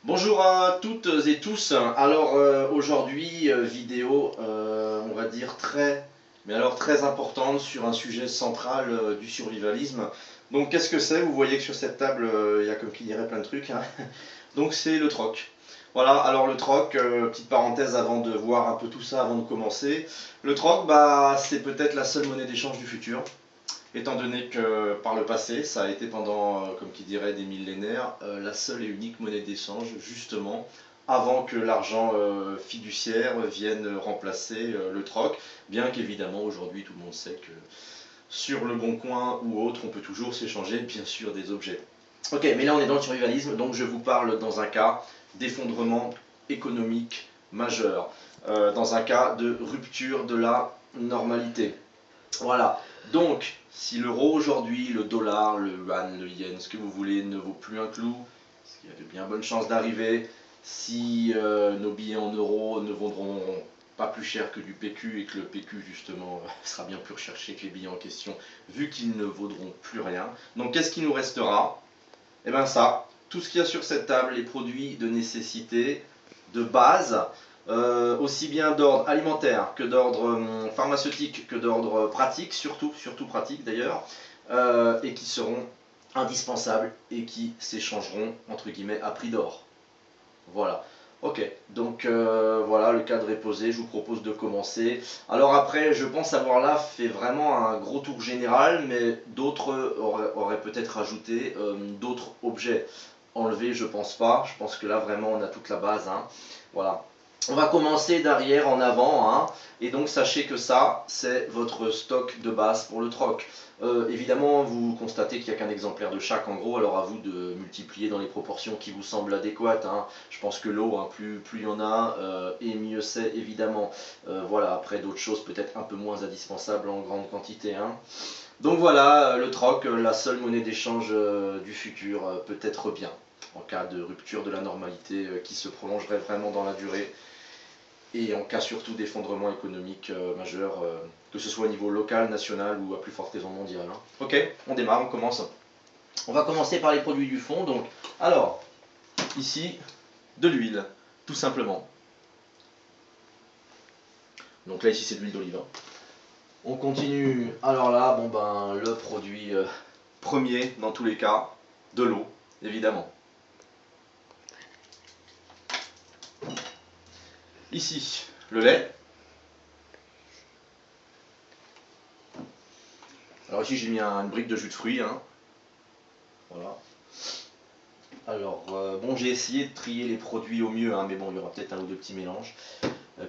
Bonjour à toutes et tous. Alors aujourd'hui, vidéo, on va dire très importante sur un sujet central du survivalisme. Donc qu'est-ce que c'est? Vous voyez que sur cette table, il y a comme qui dirait plein de trucs, hein. Donc c'est le troc. Voilà, alors le troc, petite parenthèse avant de voir un peu tout ça, avant de commencer. Le troc, bah, c'est peut-être la seule monnaie d'échange du futur. Étant donné que par le passé, ça a été pendant, comme qui dirait, des millénaires, la seule et unique monnaie d'échange, justement, avant que l'argent fiduciaire vienne remplacer le troc, bien qu'évidemment aujourd'hui tout le monde sait que sur le bon coin ou autre, on peut toujours s'échanger bien sûr des objets. Ok, mais là on est dans le survivalisme, donc je vous parle dans un cas d'effondrement économique majeur, dans un cas de rupture de la normalité. Voilà. Donc, si l'euro aujourd'hui, le dollar, le yuan, le yen, ce que vous voulez, ne vaut plus un clou, ce qui a de bien bonnes chances d'arriver, si nos billets en euros ne vaudront pas plus cher que du PQ et que le PQ justement sera bien plus recherché que les billets en question, vu qu'ils ne vaudront plus rien. Donc, qu'est-ce qui nous restera? Eh bien ça, tout ce qu'il y a sur cette table, les produits de nécessité, de base, aussi bien d'ordre alimentaire que d'ordre pharmaceutique, que d'ordre pratique, surtout pratique d'ailleurs, et qui seront indispensables et qui s'échangeront entre guillemets à prix d'or. Voilà. Ok, donc voilà, le cadre est posé, je vous propose de commencer. Alors après, je pense avoir là fait vraiment un gros tour général, mais d'autres auraient peut-être ajouté d'autres objets. Enlevés, je pense pas, je pense que là vraiment on a toute la base, hein. Voilà. On va commencer d'arrière en avant, hein, et donc sachez que ça, c'est votre stock de base pour le troc. Évidemment, vous constatez qu'il n'y a qu'un exemplaire de chaque en gros, alors à vous de multiplier dans les proportions qui vous semblent adéquates, hein. Je pense que l'eau, hein, plus il y en a, et mieux c'est évidemment. Voilà, après d'autres choses peut-être un peu moins indispensables en grande quantité, hein. Donc voilà, le troc, la seule monnaie d'échange du futur, peut-être bien, en cas de rupture de la normalité qui se prolongerait vraiment dans la durée et en cas surtout d'effondrement économique majeur, que ce soit au niveau local, national ou à plus forte raison mondiale, hein. Ok, on démarre, on commence. On va commencer par les produits du fond. Donc, alors, ici, de l'huile, tout simplement. Donc là, ici, c'est de l'huile d'olive, hein. On continue. Alors là, bon ben, le produit premier dans tous les cas, de l'eau, évidemment. Ici, le lait. Alors ici, j'ai mis une brique de jus de fruits, hein. Voilà. Alors, bon, j'ai essayé de trier les produits au mieux, hein, mais bon, il y aura peut-être un ou deux petits mélanges.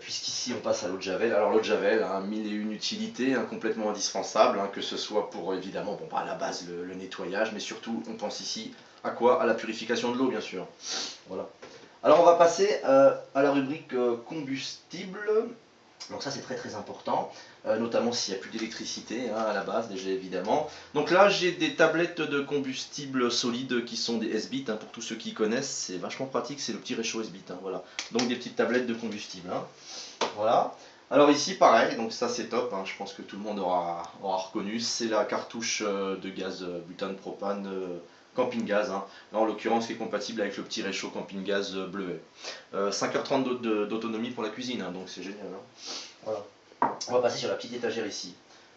Puisqu'ici, on passe à l'eau de Javel. Alors, l'eau de Javel, hein, mille et une utilités, hein, complètement indispensable, hein, que ce soit pour, évidemment, bon, à la base, le nettoyage, mais surtout, on pense ici à quoi? À la purification de l'eau, bien sûr. Voilà. Alors, on va passer à la rubrique combustible. Donc ça c'est très important, notamment s'il n'y a plus d'électricité, hein, à la base déjà évidemment. Donc là j'ai des tablettes de combustible solide qui sont des S-Bit, hein, pour tous ceux qui connaissent, c'est vachement pratique, c'est le petit réchaud S-Bit, hein, voilà. Donc des petites tablettes de combustible, hein. Voilà. Alors ici pareil, donc ça c'est top, hein, je pense que tout le monde aura reconnu, c'est la cartouche de gaz butane propane camping gaz, hein. Là en l'occurrence qui est compatible avec le petit réchaud camping gaz bleuet. 5h30 d'autonomie pour la cuisine, hein, donc c'est génial, hein. Voilà. On va passer sur la petite étagère ici.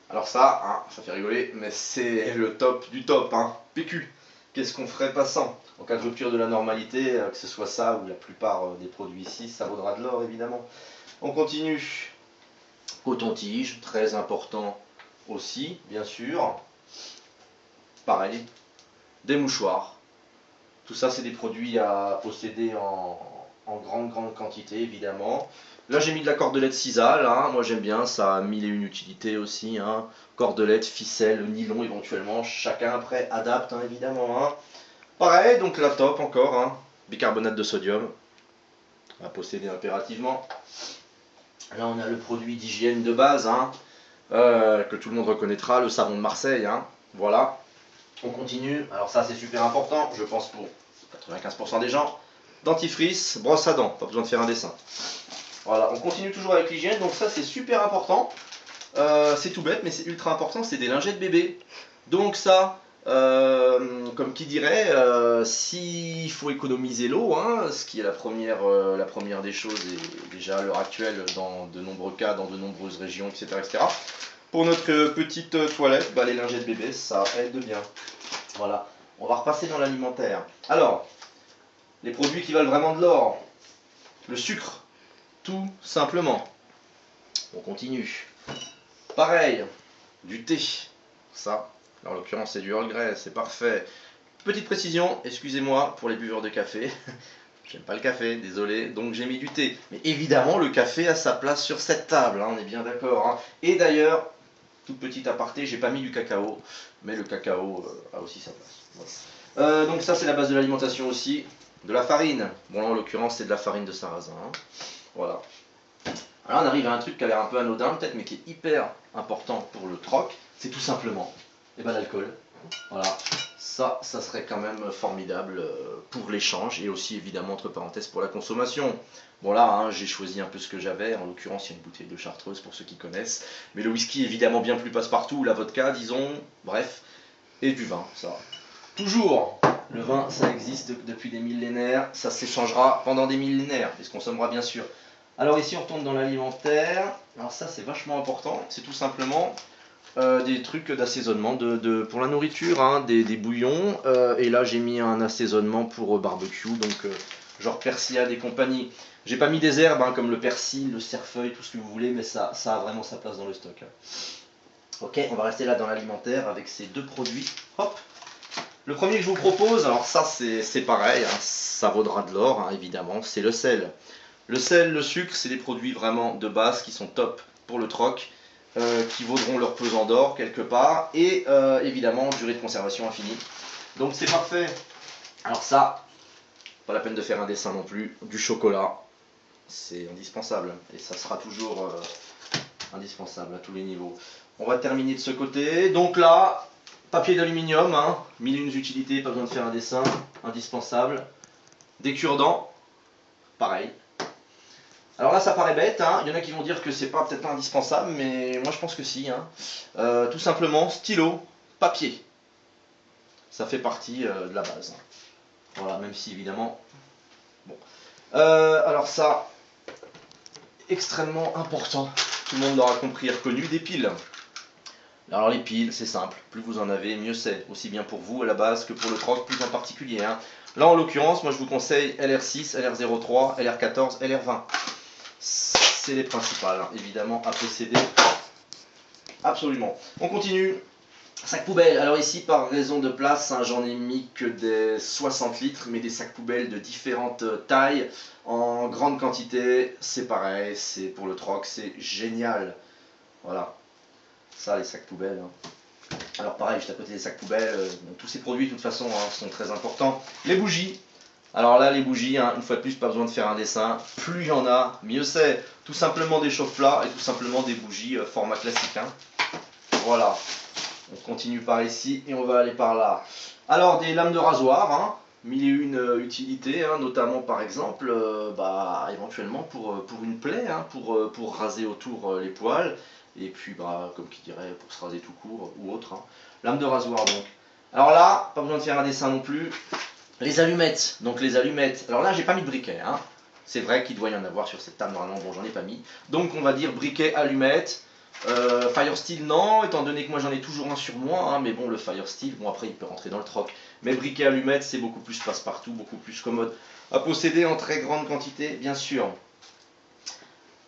Alors ça, hein, ça fait rigoler, mais c'est le top du top, hein. PQ. Qu'est-ce qu'on ferait pas sans? En cas de rupture de la normalité, que ce soit ça ou la plupart des produits ici, ça vaudra de l'or évidemment. On continue. Coton-tige, très important aussi, bien sûr. Pareil. Des mouchoirs. Tout ça, c'est des produits à posséder en grande quantité, évidemment. Là, j'ai mis de la cordelette sisal, hein. Moi, j'aime bien, ça a mille et une utilités aussi, hein. Cordelette, ficelle, nylon éventuellement. Chacun après adapte, hein, évidemment, hein. Pareil, donc la top encore, hein. Bicarbonate de sodium à posséder impérativement. Là, on a le produit d'hygiène de base, hein, que tout le monde reconnaîtra, le savon de Marseille, hein. Voilà. On continue. Alors ça, c'est super important, je pense pour 95% des gens. Dentifrice, brosse à dents, pas besoin de faire un dessin. Voilà, on continue toujours avec l'hygiène, donc ça c'est super important. C'est tout bête, mais c'est ultra important, c'est des lingettes bébés. Donc ça, Comme qui dirait, s'il faut économiser l'eau, hein, ce qui est la première des choses, et déjà à l'heure actuelle dans de nombreux cas, dans de nombreuses régions, etc. etc. Pour notre petite toilette, bah, les lingettes bébés, ça aide bien. Voilà, on va repasser dans l'alimentaire. Alors, les produits qui valent vraiment de l'or, le sucre, tout simplement. On continue. Pareil, du thé, ça, en l'occurrence c'est du Earl Grey, c'est parfait. Petite précision, excusez-moi pour les buveurs de café, j'aime pas le café, désolé, donc j'ai mis du thé. Mais évidemment le café a sa place sur cette table, hein, on est bien d'accord. Hein. Et d'ailleurs, toute petite aparté, j'ai pas mis du cacao, mais le cacao a aussi sa place. Voilà. Donc ça c'est la base de l'alimentation aussi, de la farine. Bon là en l'occurrence c'est de la farine de sarrasin. Hein. Voilà. Alors on arrive à un truc qui a l'air un peu anodin peut-être, mais qui est hyper important pour le troc, c'est tout simplement l'alcool. Voilà, ça serait quand même formidable pour l'échange et aussi évidemment entre parenthèses pour la consommation. Bon là, hein, j'ai choisi un peu ce que j'avais, en l'occurrence il y a une bouteille de Chartreuse pour ceux qui connaissent, mais le whisky évidemment bien plus passe-partout, la vodka disons, bref, et du vin, ça. Toujours, le vin ça existe depuis des millénaires, ça s'échangera pendant des millénaires et se consommera bien sûr. Alors ici on retourne dans l'alimentaire, alors ça c'est vachement important, c'est tout simplement des trucs d'assaisonnement pour la nourriture, hein, des bouillons, et là j'ai mis un assaisonnement pour barbecue, donc genre persillade et compagnie. J'ai pas mis des herbes hein, comme le persil, le cerfeuil, tout ce que vous voulez, mais ça a vraiment sa place dans le stock. Hein. Ok, on va rester là dans l'alimentaire avec ces deux produits. Hop. Le premier que je vous propose, alors ça c'est pareil, hein, ça vaudra de l'or hein, évidemment, c'est le sel. Le sel, le sucre, c'est des produits vraiment de base qui sont top pour le troc, qui vaudront leur pesant d'or quelque part, et évidemment durée de conservation infinie. Donc c'est parfait. Alors ça, pas la peine de faire un dessin non plus, du chocolat, c'est indispensable, et ça sera toujours indispensable à tous les niveaux. On va terminer de ce côté, donc là, papier d'aluminium, hein, mille et une utilités, pas besoin de faire un dessin, indispensable. Des cure-dents, pareil. Alors là ça paraît bête, hein. Il y en a qui vont dire que c'est pas peut-être pas indispensable, mais moi je pense que si. Hein. Tout simplement, stylo, papier. Ça fait partie de la base. Voilà, même si évidemment... Bon. Alors ça, extrêmement important, tout le monde l'aura compris et reconnu, des piles. Alors les piles, c'est simple, plus vous en avez, mieux c'est. Aussi bien pour vous à la base que pour le troc, plus en particulier. Hein. Là en l'occurrence, moi je vous conseille LR6, LR03, LR14, LR20. C'est les principales, hein, évidemment, à posséder. Absolument. On continue. Sac poubelle. Alors ici, par raison de place, hein, j'en ai mis que des 60 litres, mais des sacs poubelles de différentes tailles, en grande quantité. C'est pareil, c'est pour le troc, c'est génial. Voilà. Ça, les sacs poubelles. Hein. Alors pareil, juste à côté des sacs poubelles, tous ces produits, de toute façon, hein, sont très importants. Les bougies. Alors là, les bougies, hein, une fois de plus, pas besoin de faire un dessin. Plus il y en a, mieux c'est. Tout simplement des chauffe-plats et tout simplement des bougies format classique. Hein. Voilà. On continue par ici et on va aller par là. Alors des lames de rasoir, hein, mille et une utilités, hein, notamment par exemple, éventuellement pour une plaie, hein, pour raser autour les poils. Et puis, comme qui dirait, pour se raser tout court ou autre. Hein. Lame de rasoir donc. Alors là, pas besoin de faire un dessin non plus. Les allumettes, donc les allumettes, alors là j'ai pas mis de briquet, hein. C'est vrai qu'il doit y en avoir sur cette table, normalement, bon j'en ai pas mis. Donc on va dire briquet, allumettes, fire steel non, étant donné que moi j'en ai toujours un sur moi, hein, mais bon le fire steel, bon après il peut rentrer dans le troc. Mais briquet, allumettes c'est beaucoup plus passe-partout, beaucoup plus commode à posséder en très grande quantité, bien sûr.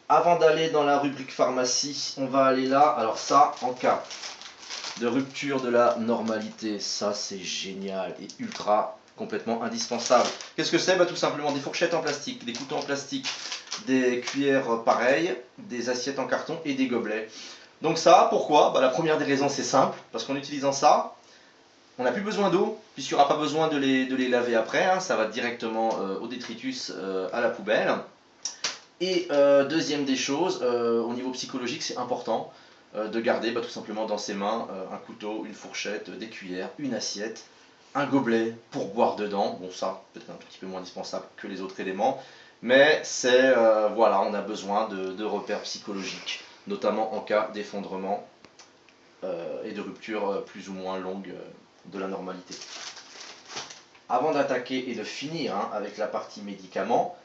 Avant d'aller dans la rubrique pharmacie, on va aller là, alors ça en cas de rupture de la normalité, ça c'est génial et ultra complètement indispensable. Qu'est-ce que c'est? Tout simplement des fourchettes en plastique, des couteaux en plastique, des cuillères pareilles, des assiettes en carton et des gobelets. Donc ça, pourquoi? La première des raisons c'est simple, parce qu'en utilisant ça, on n'a plus besoin d'eau, puisqu'il n'y aura pas besoin de les laver après, hein, ça va directement au détritus, à la poubelle. Et deuxième des choses, au niveau psychologique c'est important de garder tout simplement dans ses mains un couteau, une fourchette, des cuillères, une assiette, un gobelet pour boire dedans. Bon ça, peut-être un petit peu moins indispensable que les autres éléments, mais c'est, voilà, on a besoin de repères psychologiques, notamment en cas d'effondrement et de rupture plus ou moins longue de la normalité. Avant d'attaquer et de finir avec la partie médicaments,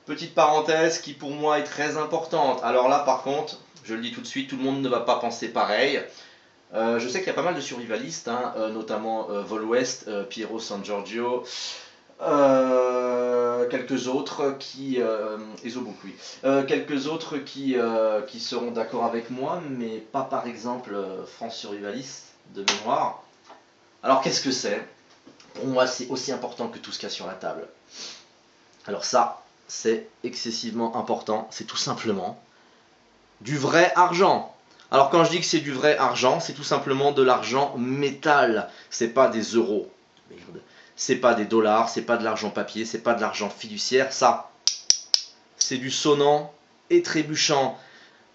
petite parenthèse qui pour moi est très importante. Alors là par contre, je le dis tout de suite, tout le monde ne va pas penser pareil. Je sais qu'il y a pas mal de survivalistes, notamment Vol West, Piero San Giorgio, quelques autres qui, Ezobook, oui, quelques autres qui seront d'accord avec moi, mais pas par exemple France Survivaliste de mémoire. Alors qu'est-ce que c'est? Pour moi c'est aussi important que tout ce qu'il y a sur la table. Alors ça, c'est excessivement important, c'est tout simplement du vrai argent. Alors quand je dis que c'est du vrai argent, c'est tout simplement de l'argent métal, c'est pas des euros. Merde. C'est pas des dollars, c'est pas de l'argent papier, c'est pas de l'argent fiduciaire, ça, c'est du sonnant et trébuchant.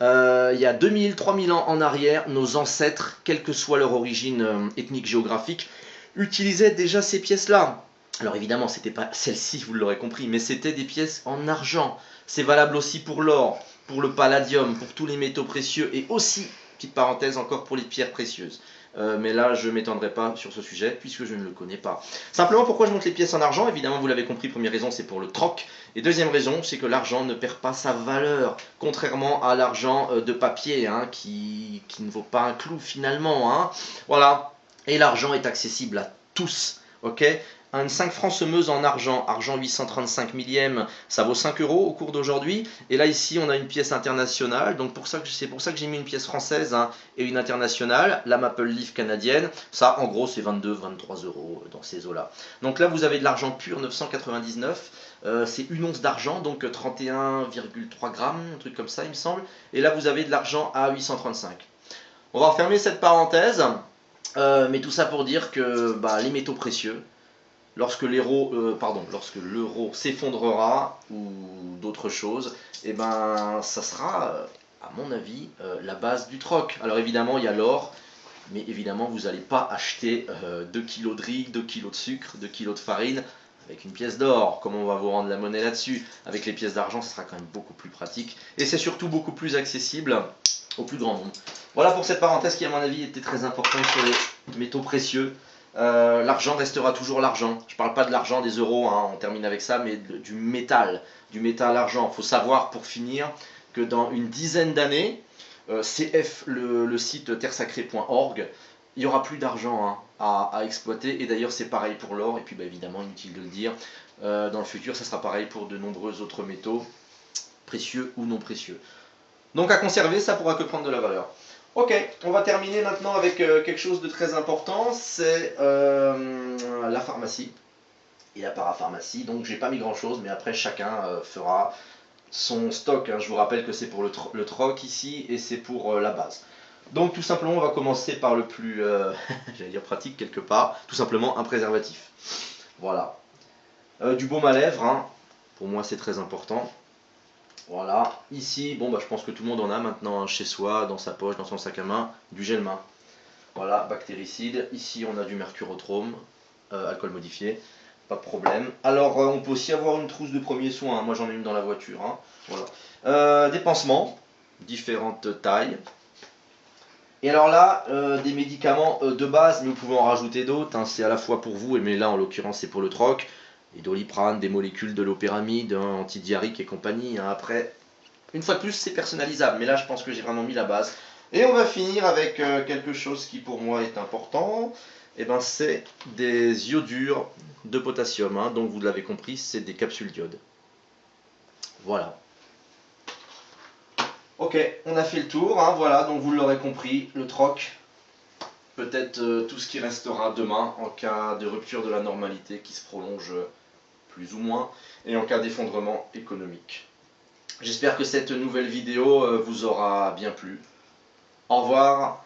Il y a 2000, 3000 ans en arrière, nos ancêtres, quelle que soit leur origine ethnique géographique, utilisaient déjà ces pièces-là. Alors évidemment, c'était pas celle-ci, vous l'aurez compris, mais c'était des pièces en argent. C'est valable aussi pour l'or, pour le palladium, pour tous les métaux précieux et aussi, petite parenthèse encore, pour les pierres précieuses. Mais là, je ne m'étendrai pas sur ce sujet puisque je ne le connais pas. Simplement, pourquoi je montre les pièces en argent? Évidemment, vous l'avez compris, première raison, c'est pour le troc. Et deuxième raison, c'est que l'argent ne perd pas sa valeur, contrairement à l'argent de papier, qui ne vaut pas un clou finalement. Voilà. Et l'argent est accessible à tous. Ok, une 5 francs semeuse en argent, argent 835 millième, ça vaut 5 euros au cours d'aujourd'hui. Et là ici on a une pièce internationale, donc c'est pour ça que j'ai mis une pièce française et une internationale, la Maple Leaf canadienne. Ça en gros c'est 22-23 euros dans ces eaux-là. Donc là vous avez de l'argent pur 999, c'est une once d'argent, donc 31,3 grammes, un truc comme ça il me semble. Et là vous avez de l'argent à 835. On va refermer cette parenthèse. Mais tout ça pour dire que les métaux précieux, lorsque l'euro s'effondrera ou d'autres choses, ça sera, à mon avis, la base du troc. Alors évidemment, il y a l'or, mais évidemment, vous n'allez pas acheter 2 kg de riz, 2 kg de sucre, 2 kg de farine avec une pièce d'or. Comment on va vous rendre la monnaie là-dessus? Avec les pièces d'argent, ce sera quand même beaucoup plus pratique. Et c'est surtout beaucoup plus accessible au plus grand nombre. Voilà pour cette parenthèse qui, à mon avis, était très importante sur les métaux précieux. L'argent restera toujours l'argent. Je ne parle pas de l'argent des euros, on termine avec ça, mais du métal argent. Il faut savoir, pour finir, que dans une dizaine d'années, CF, le site terresacrée.org, il n'y aura plus d'argent à exploiter. Et d'ailleurs, c'est pareil pour l'or. Et puis, évidemment, inutile de le dire, dans le futur, ça sera pareil pour de nombreux autres métaux, précieux ou non précieux. Donc à conserver, ça pourra que prendre de la valeur. Ok, on va terminer maintenant avec quelque chose de très important, c'est la pharmacie et la parapharmacie. Donc j'ai pas mis grand chose, mais après chacun fera son stock. Je vous rappelle que c'est pour le troc ici et c'est pour la base. Donc tout simplement on va commencer par le plus, j'allais dire pratique quelque part, tout simplement un préservatif. Voilà. Du baume à lèvres, pour moi c'est très important. Voilà, ici, je pense que tout le monde en a maintenant chez soi, dans sa poche, dans son sac à main, du gel main. Voilà, bactéricide. Ici, on a du mercurochrome, alcool modifié, pas de problème. Alors, on peut aussi avoir une trousse de premiers soins. Moi, j'en ai une dans la voiture. Voilà. Des pansements, différentes tailles. Et alors là, des médicaments de base, mais vous pouvez en rajouter d'autres. C'est à la fois pour vous, mais là, en l'occurrence, c'est pour le troc. Des Doliprane, des molécules de l'opéramide, antidiarrhéique et compagnie. Après, une fois de plus, c'est personnalisable, mais là, je pense que j'ai vraiment mis la base. Et on va finir avec quelque chose qui pour moi est important. C'est des iodures de potassium. Donc vous l'avez compris, c'est des capsules d'iode. Voilà. Ok, on a fait le tour. Voilà, donc vous l'aurez compris, le troc. Peut-être tout ce qui restera demain en cas de rupture de la normalité qui se prolonge plus ou moins, et en cas d'effondrement économique. J'espère que cette nouvelle vidéo vous aura bien plu. Au revoir.